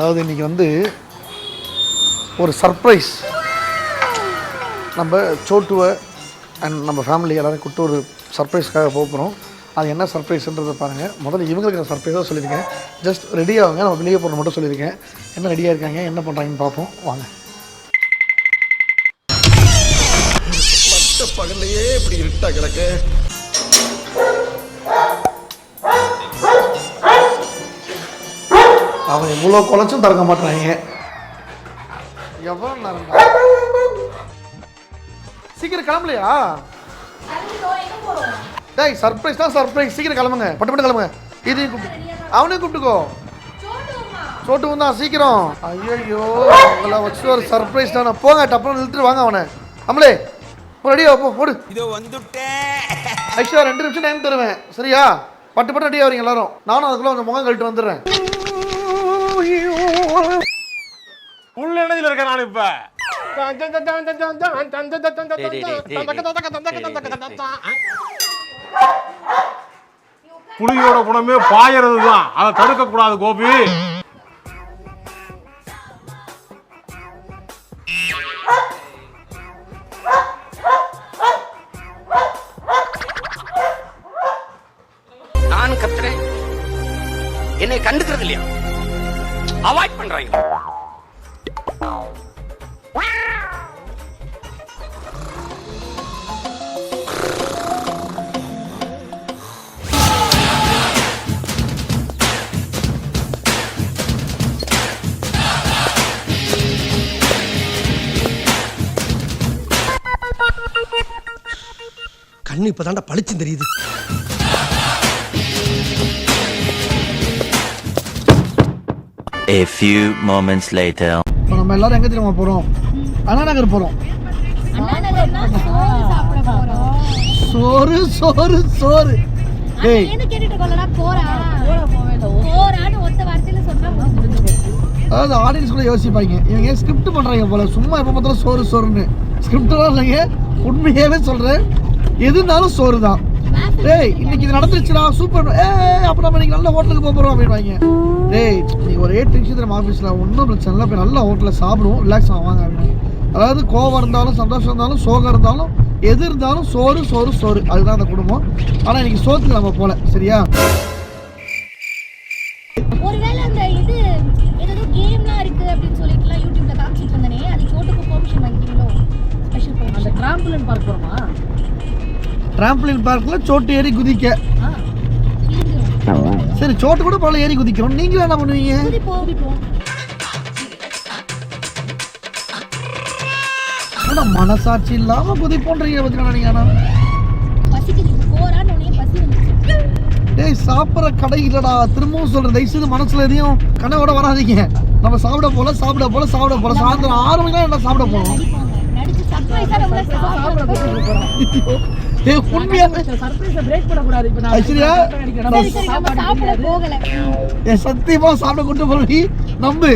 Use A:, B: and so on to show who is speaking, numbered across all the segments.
A: அதாவது இன்றைக்கி வந்து ஒரு சர்ப்ரைஸ். நம்ம சோட்டுவை அண்ட் நம்ம ஃபேமிலி எல்லோரும் கூப்பிட்டு ஒரு சர்ப்ரைஸ்க்காக போகிறோம். அது என்ன சர்ப்ரைஸ்ன்றதை பாருங்கள். முதல்ல இவங்களுக்கு நான் சர்ப்ரைஸாக சொல்லியிருக்கேன். ஜஸ்ட் ரெடி ஆகுங்க, நம்ம வெளியே போகிற மட்டும் சொல்லியிருக்கேன். என்ன ரெடியாக இருக்காங்க, என்ன பண்ணுறாங்கன்னு பார்ப்போம் வாங்க.
B: பகல்லையே இப்படி இருட்டா கிடக்கு.
A: அவன் இவ்வளோ குலைச்சும் திறக்க மாட்டாங்க. எவ்வளோ நேரம் சீக்கிரம் கிளம்பலையா? டேய் சர்ப்ரைஸ் தான் சர்ப்ரைஸ். சீக்கிரம் கிளம்புங்க, பட்டு பட்டு கிளம்புங்க. இதையும் கூப்பிட்டு அவனையும் கூப்பிட்டுக்கோ. சோட்டு தான் சீக்கிரம். ஐயோ உங்களை வச்சு ஒரு சர்ப்ரைஸ் தானே. போங்க டப்புனு நிறுத்துட்டு வாங்க அவனை. நம்மளே ரெடியா போ ஓடு. இதோ வந்துட்டேன். ஐஷா 2 நிமிஷம் டைம் தருவேன் சரியா? பட்டு பட்டு ரெடியாக வரீங்க எல்லாரும். நானும் அதுக்குள்ள கொஞ்சம் முகம் கழிட்டு வந்துடுறேன்.
C: உள்ள இணையில இருக்க நான் இப்ப புலியோட குணமே பாயறது தான். அதை தடுக்க கூடாது கோபி.
D: நான் கத்துறேன், என்னை கண்டுக்கிறது இல்லையா? அவாய்ட் பண்றாங்க.
B: கண்ணு இப்பதான்டா பளிச்சு தெரியுது.
E: A few moments later.
A: நம்ம எல்லாரும் எங்க தெரியுமா போறோம்? அண்ணா நகர் போறோம். சோறு சோறு சோறு. டேய் என்ன கேட்டிட்டு இருக்கலடா போறா. போறான்னு ஒத்த வார்த்தையில சொன்னா முடிஞ்சு போச்சு. அதாவது ஆடியன்ஸ் கூட யோசிப்பாங்க, இவங்க ஸ்கிரிப்ட் பண்றாங்க போல. சும்மா எப்ப பார்த்தாலும் சோறு சோறுன்னு. ஸ்கிரிப்ட்லாம் இல்லைங்க, உண்மையாவே சொல்றேன். எதுனாலும் சோறு தான். டேய் இன்னைக்கு இது நடந்துருச்சுடா சூப்பர். அப்போ நம்ம இன்னைக்கு நல்ல ஹோட்டலுக்கு போக போகிறோம் அப்படின்வாங்க. டேய் இன்னைக்கு ஒரு 8 நிமிஷம் நம்ம ஆஃபீஸில் ஒன்றும் பிரச்சனை இல்லை, போய் நல்ல ஹோட்டலில் சாப்பிடுவோம், ரிலாக்ஸ் ஆவாங்க அப்படின்னு. அதாவது கோவம் இருந்தாலும் சந்தோஷம் இருந்தாலும் சோகம் இருந்தாலும் எது இருந்தாலும் சோறு சோறு சோறு, அதுதான் அந்த குடும்பம். ஆனால் இன்னைக்கு சோத்துக்கு நம்ம போல சரியா?
F: ஒருவேளை அந்த இது ஏதோ கேம்லாம் இருக்கு அப்படின்னு சொல்லிட்டுலாம் யூடியூப்ல காமிச்சிட்டு இருந்தனே, அது சோட்டுக்கு பெர்மிஷன் வாங்கிட்டீங்களோ? Special permission. அந்த டிராம்பலின் பார்க் போறோமா?
A: டிராம்பலின் பார்க்கில் சோட்டு ஏறி குதிக்க. சரி சோட்டு கூட பரவாயில்ல ஏறி குதிக்கிறோம். நீங்களும் என்ன பண்ணுவீங்க? ஆனால் மனசாட்சி இல்லாம குதிப்போன்றீங்க பார்த்தீங்கன்னா நீங்கள். டேய் சாப்பிட்ற கடை இல்லடா, திரும்பவும் சொல்றேன், தயவுசெய்து மனசுல எதையும் கனவோட வராதீங்க. நம்ம சாப்பிட போல சாயந்தரம் 6 மணிக்கு என்ன சாப்பிட போறோம். சத்தியமா சாப்பிட கூட்டு போறீ நம்பு.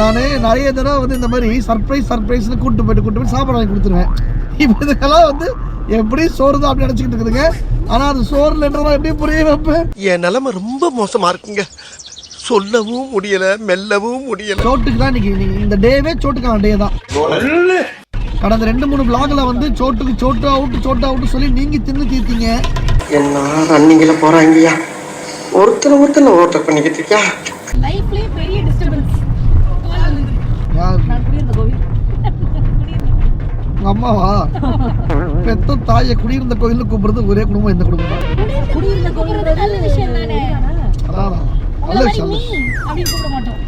A: நானே நிறைய தடவை வந்து இந்த மாதிரி சர்ப்ரைஸ்னு கூட்டு போயிட்டு சாப்பாடு வாங்கி கொடுத்துருவேன். இப்போ இதுக்கெல்லாம் வந்து எப்படி சோறு தான் அப்படி நினைச்சுக்கிட்டு இருக்குதுங்க. ஆனா அது சோறுலன்றதா எப்படி புரிய வைப்பேன்.
B: என் நிலைமை ரொம்ப மோசமா இருக்குங்க. சொல்லவும் முடியல, மெல்லவும் முடியல.
A: சோட்டுக்கு தான் இன்னைக்கு இந்த டேவே சோட்டுக்கான டே தான். கடந்த 2-3 vlogல வந்து சோட்டு அவுட் சொல்லி நீங்க தின்னு தீர்த்தீங்க.
B: என்ன ரன்னிங்ல போறாங்கயா, ஒருத்தர் ஓவர் பண்ணிக்கிட்டு இருக்கியா?
F: லைஃப்லயே பெரிய டிஸ்டர்பன்ஸ். நான் குடியிருந்த கோவில்.
A: உங்க அம்மாவா? பெத்த தாயை குடியிருந்த கோயில்னு கூப்பிடுறது ஒரே குடும்பம் இந்த குடும்பம் தான்.
F: குடியிருந்த கோவில் நல்ல விஷயம் தானே.
A: அதான் நல்ல விஷயம்.
F: அப்படின்னு கூப்பிட மாட்டோம்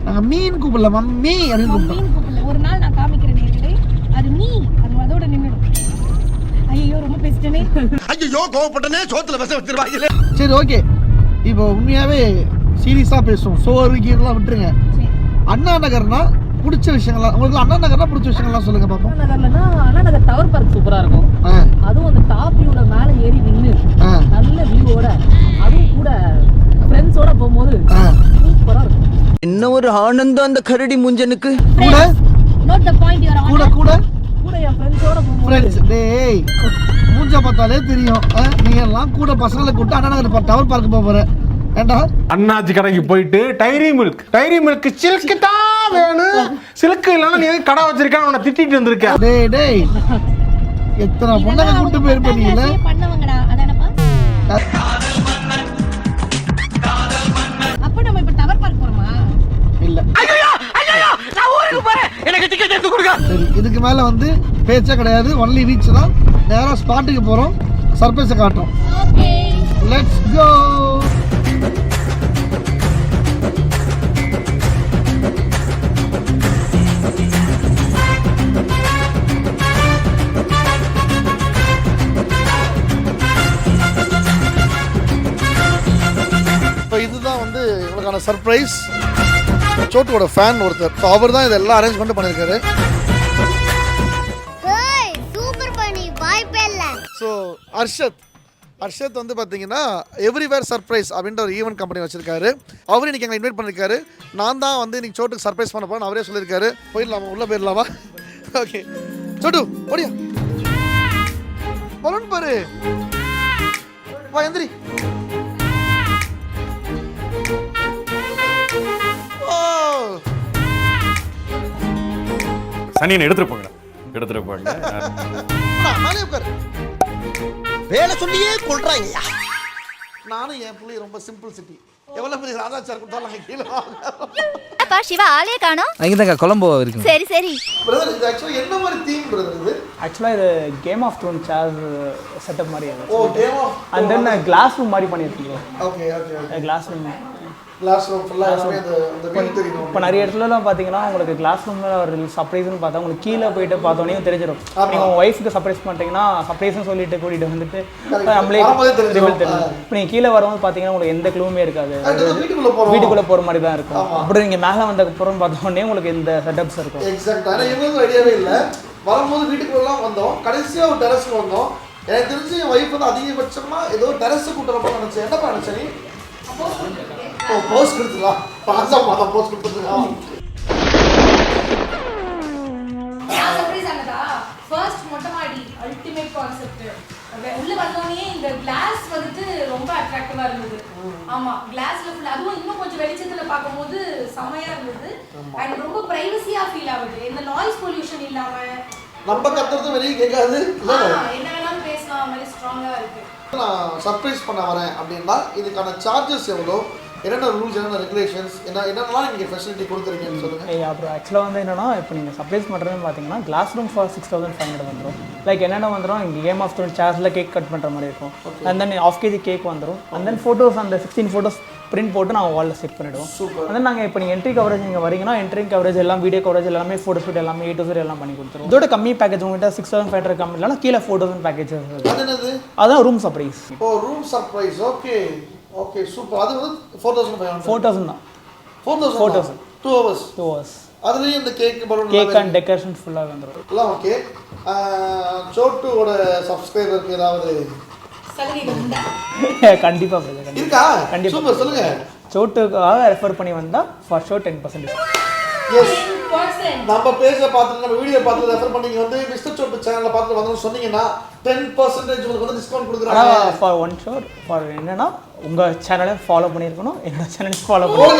A: நாங்க. மீன் கூப்பிடல, மம்மி அப்படின்னு கூப்பிடுவோம்.
F: ஒரு நாள் நான் காமிக்கிறேன் நேர்களே, அது மீ அதோட நின்னுடும். ஐயோ ரொம்ப பேசிட்டேனே.
B: ஐயோ கோவப்பட்டனே, சோத்துல வச வச்சிருவாங்களே.
A: சரி ஓகே, இப்போ உண்மையாவே சீரியஸா பேசுவோம். சோறு கீரெல்லாம் விட்டுருங்க. அண்ணா நகர்னா பிடிச்ச விஷயங்கள்லாம் உங்களுக்கு, அண்ணா நகர்னா பிடிச்ச விஷயங்கள்லாம் சொல்லுங்க பாப்போம்.
G: அண்ணா நகர் டவர் பார்க் சூப்பரா இருக்கும். அதுவும் அந்த டாப் வியூல மேல ஏறி நின்னு நல்ல வியூவோட, அதுவும் கூட ஃப்ரெண்ட்ஸோட போகும்போது சூப்பரா இருக்கும்.
E: என்ன ஒரு ஆனந்தம் அந்த கரடி முஞ்சனுக்கு.
A: கூட
F: note the point your honour.
A: கூட
G: கூட என் ஃப்ரெண்ட்ஸோட போகும்போது
A: ஃப்ரெண்ட்ஸ் டேய் மூஞ்ச பார்த்தாலே தெரியும் நீங்க எல்லாம் கூட பசங்களை கூப்பிட்டு அண்ணா நகர் டவர் பார்க்க போறேன் ஏண்டா
C: அண்ணாச்சி கடைக்கு போயிட்டு டைரி மில்க் சில்க் தான் வேணும், சில்க் இல்லைன்னா நீ கடை வச்சிருக்கான்னு உன்னை திட்டிட்டு வந்திருக்கேன்.
A: டேய் எத்தனை பொண்ணை கூப்பிட்டு போயிருப்பீங்கல்ல
F: பண்ணவங்கடா அதானப்பா. அப்ப நம்ம இப்ப டவர் பார்க் போறோமா?
A: இல்ல
D: நான் ஊருக்கு போறேன், எனக்கு டிக்கெட் எடுத்து கொடுங்க.
A: சரி இதுக்கு மேல வந்து பேச்சே கிடையாது, ஒன்லி ரீச் தான். நேரா ஸ்பாட்டுக்கு போறோம், சர்ப்ரைஸை காட்டுறோம்.
F: Okay
A: let's go. இதுதான் வந்து எங்களுக்கான சர்ப்ரைஸ். சோட்டுவோட ஃபேன் ஒருத்தர், ஸோ அவர் தான் இதெல்லாம் அரேஞ்ச்மெண்ட் பண்ணியிருக்காரு. ஸோ அர்ஷத் வந்து பார்த்தீங்கன்னா எவ்ரிவேர் சர்ப்ரைஸ் அப்படின்ற ஒரு ஈவெண்ட் கம்பெனி வச்சிருக்காரு. அவர் இன்னைக்கு எங்களை இன்வைட் பண்ணியிருக்காரு. நான் தான் வந்து இன்னைக்கு சோட்டுக்கு சர்ப்ரைஸ் பண்ண போறேன் அவரே சொல்லியிருக்காரு. போயிடலாமா, உள்ளே போயிடலாமா? ஓகே சோட்டு ஓடியா, பலூன் பாரு, வா எந்திரி.
C: சனியனை எடுத்துட்டு போங்க.
A: நானே உட்காரு,
B: வேலை சொல்லியே கொள்றாங்கய்யா.
A: நானும் என் பிள்ளை ரொம்ப சிம்பிள் சிட்டி. எவ்வளவு பெரிய ராஜாச்சார் கொடுத்தாலும் கீழே
H: அப்பா சிவா ஆளே காணோம்.
I: அங்கதாங்க கொலம்போ இருக்கு.
H: சரி சரி
A: பிரதர், இது ஆக்சுவலி என்ன மாதிரி தீம் பிரதர்? இது
G: ஆக்சுவலா இது game of throne chair setup மாதிரி அது.
A: Oh game of
G: and then classroom மாதிரி பண்ணிருக்கீங்க.
A: Okay okay okay.
G: Classroom
A: ஃபுல்லா அந்த வீல் தெரியும்.
G: இப்போ நிறைய இடத்துலலாம் பார்த்தீங்கன்னா உங்களுக்கு கிளாஸ் ரூமில் ஒரு சர்ப்ரைஸ்னு பார்த்தா உங்களுக்கு கீழே போயிட்டு பார்த்தோன்னே தெரிஞ்சிடும். நீங்கள் உங்கள் ஒய்ஃபுக்கு சர்ப்ரைஸ் பண்ணிட்டீங்கன்னா சர்ப்ரைஸ்னு சொல்லிட்டு கூட்டிகிட்டு வந்துட்டு நம்மளே தெரியும். இப்போ நீங்கள் கீழே வரும்போது பார்த்தீங்கன்னா உங்களுக்கு எந்த க்ளூமே இருக்காது, வீட்டுக்குள்ளே போகிற மாதிரி தான் இருக்கும். அப்படி நீங்கள் மேலே வந்ததுக்கப்புறம் பார்த்தோன்னே உங்களுக்கு இந்த செட்டப்ஸ் இருக்கும்.
A: எக்ஸாக்ட். ஆனால் இவங்களுக்கு ஐடியாவே இல்லை. வரும்போது வீட்டுக்குள்ளலாம் வந்தோம், கடைசியாக ஒரு டெரஸ்க்கு வந்தோம். எனக்கு தெரிஞ்சு என் ஒய்ஃப் வந்து அதிகபட்சமாக ஏதோ டெரஸு கூட்டுறப்ப நினச்சேன். என்னப்பா நினச்சேன் நீ? போஸ்ட் கொடுத்துக்கலாம், பாசா மாதம் போஸ்ட் கொடுத்துருக்கலாம்.
F: சர்ப்ரைஸ் ஆனதா ஃபர்ஸ்ட் மொட்டை மாடி அல்டிமேட் கான்செப்ட். உள்ள வந்தோடனே இந்த கிளாஸ் வந்துட்டு ரொம்ப அட்ராக்டிவா இருந்தது. ஆமா கிளாஸ்ல ஃபுல், அதுவும் இன்னும் கொஞ்சம் வெளிச்சத்துல பார்க்கும்போது செமையா இருந்தது. அண்ட் ரொம்ப பிரைவசியா ஃபீல் ஆகுது, எந்த நாய்ஸ் பொல்யூஷன் இல்லாம
A: நம்ம கத்துறது வெளியே கேட்காது,
F: என்ன வேணாலும் பேசலாம், மாதிரி ஸ்ட்ராங்கா இருக்கு.
A: நான் சர்ப்ரைஸ் பண்ண வரேன் அப்படின்னா இதுக்கான சார்ஜஸ் எவ்வளோ, என்னென்ன ரூல்ஸ், என்னென்ன ரெகுலேஷன்ஸ், என்னென்னலாம் நீங்கள் ஃபெசிலிட்டி கொடுத்துருக்கீங்கன்னு சொல்லுங்கள்.
G: அப்புறம் ஆக்சுவலாக வந்து என்னன்னா, இப்போ நீங்கள் சர்ப்ரைஸ் பண்ணுறதுன்னு பார்த்தீங்கன்னா கிளாஸ் ரூம் ஃபார் 6500 வந்துடும். லைக் என்னென்ன வந்துடும், இங்கே கேம் ஆஃப் த்ரோன் சேர்ஸில் கேக் கட் பண்ணுற மாதிரி இருக்கும். அண்ட் தென் ½ kg கேக் வந்துடும். அண்ட் தென் ஃபோட்டோஸ், அந்த 16 ஃபோட்டோஸ் பிரிண்ட் போட்டு நாங்கள் வாலில் செட் பண்ணிவிடுவோம்.
A: சூப்பர்.
G: அண்ட் நாங்கள் இப்போ நீங்கள் என்ட்ரி கவரேஜ் நீங்கள் வரீங்கன்னா என்ட்ரி கவரேஜ் எல்லாம், வீடியோ கவரேஜ் எல்லாமே, ஃபோட்டோ ஷூட் எல்லாமே A to Z எல்லாம் பண்ணி கொடுத்துருவோம். இதோட கம்மி பேக்கேஜ் உங்கள்கிட்ட 6500 கம்மி இல்லைனா கீழே 4000 பேக்கேஜ். அதான் room surprise.
A: Oh room surprise. Okay okay super. அது வந்து 4500
G: தான்.
A: 4000 2 hours. அதுலேயும் இந்த cake balloon
G: cake and decoration ஃபுல்லாக வந்துடும்
A: எல்லாம். ஓகே சோட்டுவோட சப்ஸ்கிரைபருக்கு ஏதாவது
G: கண்டிப்பாக
A: இருக்கா?
G: கண்டிப்பாக
A: சூப்பர், சொல்லுங்க.
G: சோட்டுக்காக ரெஃபர் பண்ணி வந்தால் ஃபார் ஷோர் 10%.
A: எஸ், நம்ம பேஜ பார்த்துட்டு நம்ம வீடியோ பார்த்து ரெஃபர் பண்ணீங்க வந்து மிஸ்டர் சோட்டு சேனல்ல பார்த்து வந்து சொன்னீங்கன்னா 10% உங்களுக்கு வந்து டிஸ்கவுண்ட் கொடுக்குறாங்க.
G: ஃபார் ஒன் ஷோர் ஃபார் என்னன்னா உங்கள் சேனலை ஃபாலோ பண்ணியிருக்கணும், என்னோட சேனலை ஃபாலோ பண்ணி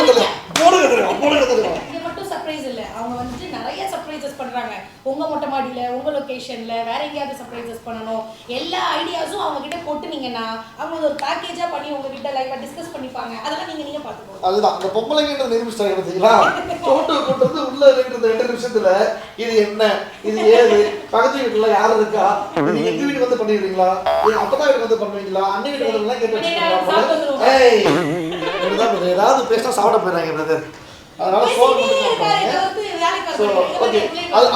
F: சர்ப்ரைஸ் இல்ல, அவங்க வந்துட்டு நிறைய சர்ப்ரைசஸ் பண்றாங்க. உங்க மொட்டை மாடியில, உங்க லொகேஷன்ல, வேற எங்கயாவது சர்ப்ரைசஸ் பண்ணணும், எல்லா ஐடியாஸும் அவங்க கிட்ட போட்டுனீங்கன்னா அவங்க ஒரு பேக்கேஜா பண்ணி உங்க கிட்ட லைவா டிஸ்கஸ் பண்ணிப்பாங்க. அதெல்லாம் நீங்க பாத்துக்கோங்க. அதுதான் அந்த பொம்பளைங்கன்றது நிரூபிச்சிட்டாங்க பாத்தீங்களா? சோட்டு கொண்டு உள்ள இருக்கிறது 2 நிமிஷத்துல இது என்ன, இது ஏது, பக்கத்து வீட்டுல யாரு இருக்கா, நீங்க எங்க வீட்டுக்கு வந்து பண்ணிடுறீங்களா, அப்பதான் வீட்டுக்கு வந்து பண்ணுவீங்களா, அண்ணன் வீட்டுக்கு வந்து கேட்டு வச்சுக்கீங்களா? ஏய் ஏதாவது பேசினா சாப்பிட போயிடுறாங்க பிரதர். அதனால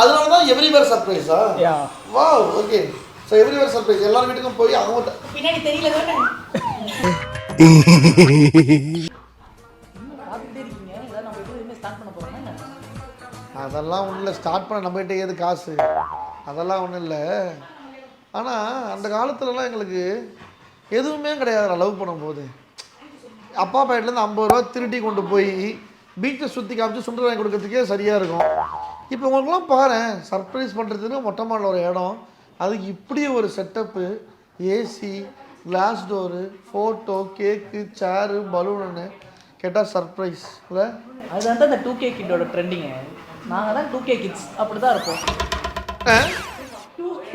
F: அதனால தான் எவ்ரிவேர் சர்ப்ரைஸா? Wow. Okay, so everywhere surprise எல்லார் வீட்டுக்கும் போய் அவங்க பின்னாடி தெரியல தானே. அதெல்லாம் ஒன்றும் இல்லை, ஸ்டார்ட் பண்ண நம்மகிட்ட ஏது காசு, அதெல்லாம் ஒன்றும் இல்லை. ஆனால் அந்த காலத்துலலாம் எங்களுக்கு எதுவுமே கிடையாது. லவ் பண்ணும்போது அப்பா பாக்கெட்லேருந்து 50 ரூபா திருட்டி கொண்டு போய் பீச்சை சுற்றி காமிச்சு சுண்டல் வாங்கி கொடுக்கறதுக்கே சரியாக இருக்கும்.
A: இப்போ உங்களுக்குலாம் பாரு சர்ப்ரைஸ் பண்ணுறதுன்னு மொட்டை மாடில் ஒரு இடம், அதுக்கு இப்படி ஒரு setup, AC, glass door, photo, cake, chair, balloon கேட்டால் சர்ப்ரைஸ் இல்லை?
I: அதுதான் தான் இந்த 2K கிட்டோட ட்ரெண்டிங்கு. நாங்கள் தான் 2K கிட்ஸ் அப்படி தான் இருப்போம்.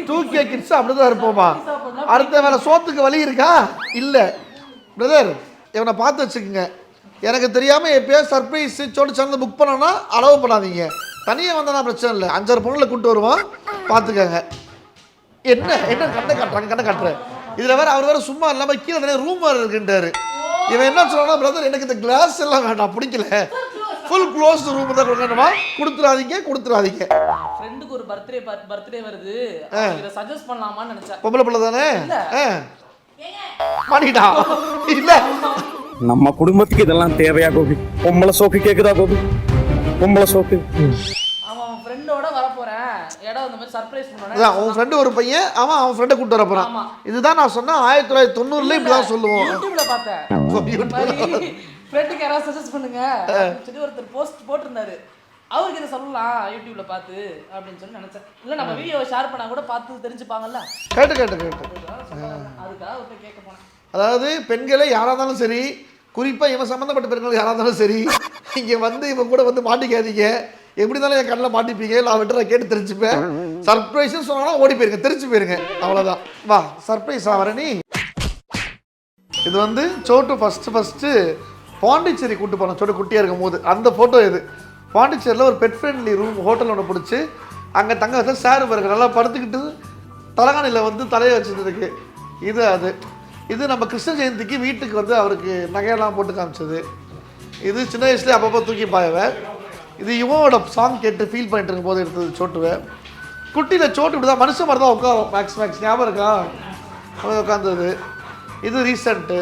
A: 2K கிட்ஸ் அப்படி தான் இருப்போமா? அடுத்த வேலை சோத்துக்கு வழி இருக்கா? இல்லை பிரதர், இவனை பார்த்து வச்சுக்கோங்க. எனக்கு தெரியாமல் எப்போயாவது சர்ப்ரைஸ் சோட்டு சேனல் புக் பண்ணோன்னா அலோவ் பண்ணாதீங்க. தனியாக வந்தானா பிரச்சனை இல்லை, 5-6 பொண்ணுல கூப்பிட்டு வருவான், பார்த்துக்கங்க. என்ன என்ன கண்ணை காட்டுறேன். இதில் வேறு அவர் வேறு சும்மா இல்லாமல் கீழே நிறைய ரூம் வேறு இருக்குன்றாரு. இவன் என்ன சொல்கிறான்னா, பிரதர் எனக்கு இந்த கிளாஸ் எல்லாம் வேண்டாம், பிடிக்கல, ஃபுல் க்ளோஸ்டு ரூம் தான் கொடுக்கணுமா, கொடுத்துறாதீங்க.
I: ஃப்ரெண்டுக்கு ஒரு பர்த்டே வருது, இதை சஜஸ்ட் பண்ணலாமான்னு நினைச்சேன்.
A: பொம்பளை பிள்ளை தானே மாட்டிக்கிட்டா? இல்ல
J: நம்ம குடும்பத்துக்கு இதெல்லாம் தேவையா கோபி? பொம்பளை சோக்கு கேக்குதா கோபி? பொம்பளை சோக்கு.
I: அவன் ஃப்ரெண்டோட வரப்போறேன், இடம் இந்த மாதிரி சர்ப்ரைஸ் பண்ணோம்.
A: அவன் ஃப்ரெண்டு ஒரு பையன், அவன் ஃப்ரெண்டை கூப்பிட்டு வர போறான். இதுதான் நான் சொன்னேன் 1990 இப்படிதான் சொல்லுவோம்.
I: யூடியூப்ல பார்த்தேன், ஃப்ரெண்டுக்கு யாராவது சஜஸ்ட் பண்ணுங்க சொல்லி ஒருத்தர் போஸ்ட் போட்டிருந்தாரு. அவருக்கு இதை சொல்லலாம் யூடியூப்ல பார்த்து அப்படின்னு சொல்லி நினைச்சேன். இல்லை நம்ம வீடியோவை ஷேர் பண்ணா கூட பார்த்து தெரிஞ்சுப்பாங்கல்ல.
A: கேட்டு
I: அதுக்காக ஒருத்தர் கேட்க போனேன்.
A: அதாவது பெண்களே யாராக இருந்தாலும் சரி, குறிப்பாக இவன் சம்மந்தப்பட்ட பெண்கள் யாராக இருந்தாலும் சரி, இங்கே வந்து இவன் கூட வந்து மாட்டிக்காதீங்க. எப்படி இருந்தாலும் என் கண்ணில் மாட்டிப்பீங்க. நான் விட்டு நான் கேட்டு தெரிஞ்சுப்பேன். சர்ப்ரைஸ்ன்னு சொன்னாலும் ஓடி போயிருங்க, தெரிஞ்சு போயிருங்க, அவ்வளோதான். வா சர்ப்ரைஸ் வர நீ. இது வந்து சோட்டு ஃபஸ்ட்டு பாண்டிச்சேரி கூட்டு போனோம். சோட்டு குட்டியாக இருக்கும் போது அந்த ஃபோட்டோ இது. பாண்டிச்சேரியில் ஒரு பெட் ஃப்ரெண்ட்லி ரூம் ஹோட்டல் ஒன்று பிடிச்சி அங்கே தங்க வச்சா சேரு பாருங்க, நல்லா படுத்துக்கிட்டு தலைகாணியில் வந்து தலையை வச்சுருக்கு. இது அது இது நம்ம கிருஷ்ண ஜெயந்திக்கு வீட்டுக்கு வந்து அவருக்கு நகையெல்லாம் போட்டு காமிச்சது. இது சின்ன வயசுலேயே அப்பப்போ தூக்கி பாயவேன். இது இவனோட சாங் கேட்டு ஃபீல் பண்ணிட்டு இருக்கும் போது எடுத்தது சோட்டுவேன். குட்டியில் சோட்டு இப்படி தான் மனுஷன் மாதிரி தான் உட்காரும். மேக்ஸ் ஞாபகம் இருக்கா? அவன் உட்காந்தது. இது ரீசெண்ட்டு.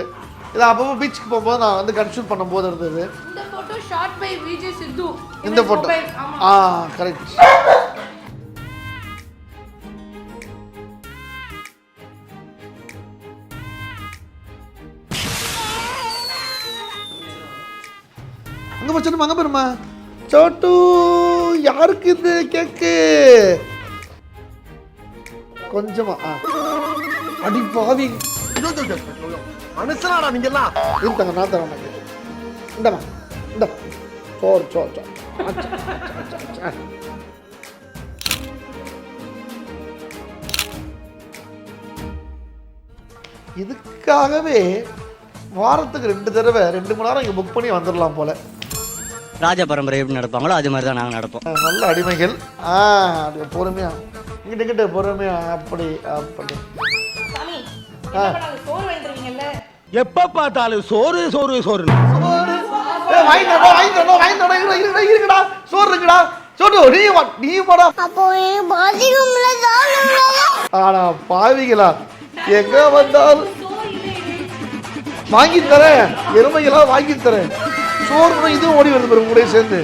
A: இது அப்பப்போ பீச்சுக்கு போகும்போது நான் வந்து கன்ஃபியூஸ் பண்ணும்போது இருந்தது.
F: இந்த ஃபோட்டோ ஷாட் பை விஜய் சித்து.
A: இந்த ஃபோட்டோ கரெக்ட். அங்கே போச்சோம், அங்கே போயிருமா சோட்டு. யாருக்கு இது கேக்கு? கொஞ்சமா அடி பாவி
B: மனுஷனாடா நீங்க எல்லாம்.
A: இருக்காங்க, நான் தரேன் உனக்கு. இந்தமா இந்த சோறு. இதுக்காகவே வாரத்துக்கு 2 தடவை 2 மணி நேரம் இங்கே புக் பண்ணி வந்துடலாம் போல.
K: ராஜ பரம்பரை எப்படி நடப்பாங்களோ அது மாதிரி தான் நாங்கள் நடப்போம்.
A: நல்ல அடிமைகள். பொறுமையா இங்கிட்ட பொறுமையா அப்படி.
F: சாமி என்ன சோறு வாங்கிடுவீங்கல்ல?
B: எப்ப பார்த்தாலும் சோறு.
A: இருக்குடா சோறு இருக்குடா. சோட்டு நீ போடா. ஆனா பாவிகளா, எங்க வந்தாலும் வாங்கி தரேன், எருமைகளா வாங்கி தரேன். சோறு இதுவும் ஓடி வருது கூட சேர்ந்து.